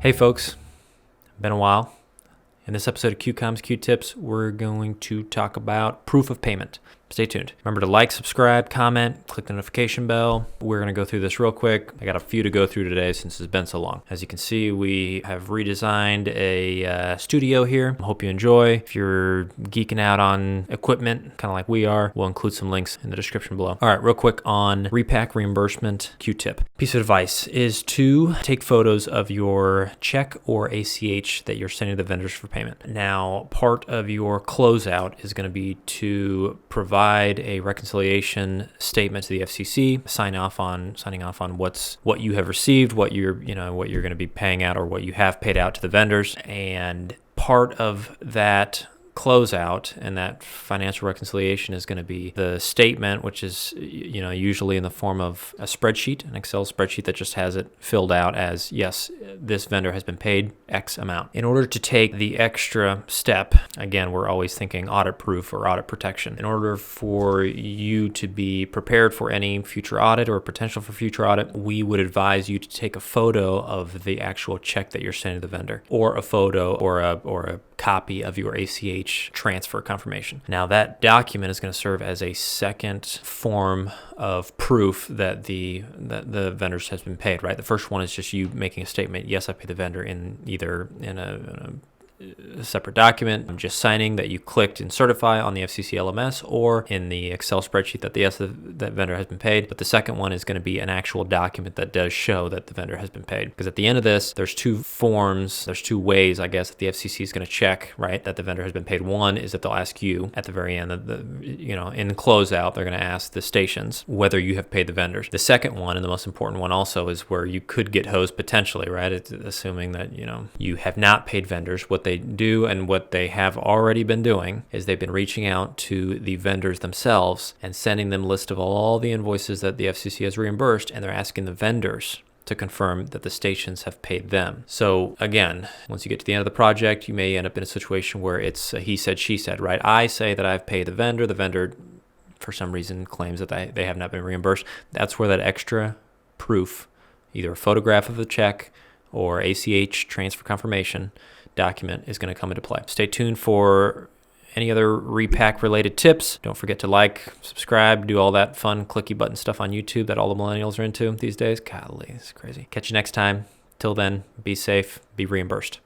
Hey folks, been a while. In this episode of QTips, we're going to talk about proof of payment. Stay tuned. Remember to like, subscribe, comment, click the notification bell. We're going to go through this real quick. I got a few to go through today since it's been so long. As you can see, we have redesigned a studio here. I hope you enjoy. If you're geeking out on equipment, kind of like we are, we'll include some links in the description below. All right, real quick on repack reimbursement Q-tip. Piece of advice is to take photos of your check or ACH that you're sending to the vendors for payment. Now, part of your closeout is going to be to provide a reconciliation statement to the FCC, signing off on what you have received, what you're going to be paying out, or what you have paid out to the vendors. And part of that closeout and that financial reconciliation is going to be the statement, which is usually in the form of a spreadsheet, an Excel spreadsheet that just has it filled out as, yes, this vendor has been paid X amount. In order to take the extra step, again, we're always thinking audit proof or audit protection. In order for you to be prepared for any future audit or potential for future audit, we would advise you to take a photo of the actual check that you're sending to the vendor, or a photo or a copy of your ACH transfer confirmation. Now, that document is going to serve as a second form of proof that the vendors has been paid, right? The first one is just you making a statement, yes, I paid the vendor, in either in a separate document, I'm just signing that you clicked and certify on the FCC LMS, or in the Excel spreadsheet that that vendor has been paid. But the second one is going to be an actual document that does show that the vendor has been paid. Because at the end of this, there's two ways, I guess, that the FCC is going to check, right, that the vendor has been paid. One is that they'll ask you at the very end, in the closeout, they're going to ask the stations whether you have paid the vendors. The second one, and the most important one also, is where you could get hosed potentially, right? It's assuming that you have not paid vendors. What they do, and what they have already been doing, is they've been reaching out to the vendors themselves and sending them a list of all the invoices that the FCC has reimbursed, and they're asking the vendors to confirm that the stations have paid them. So again, once you get to the end of the project, you may end up in a situation where it's a he said, she said, right? I say that I've paid the vendor for some reason claims that they have not been reimbursed. That's where that extra proof, either a photograph of the check or ACH transfer confirmation document, is going to come into play. Stay tuned for any other repack related tips. Don't forget to like, subscribe, do all that fun clicky button stuff on YouTube that all the millennials are into these days. Golly, it's crazy. Catch you next time. Till then, be safe, be reimbursed.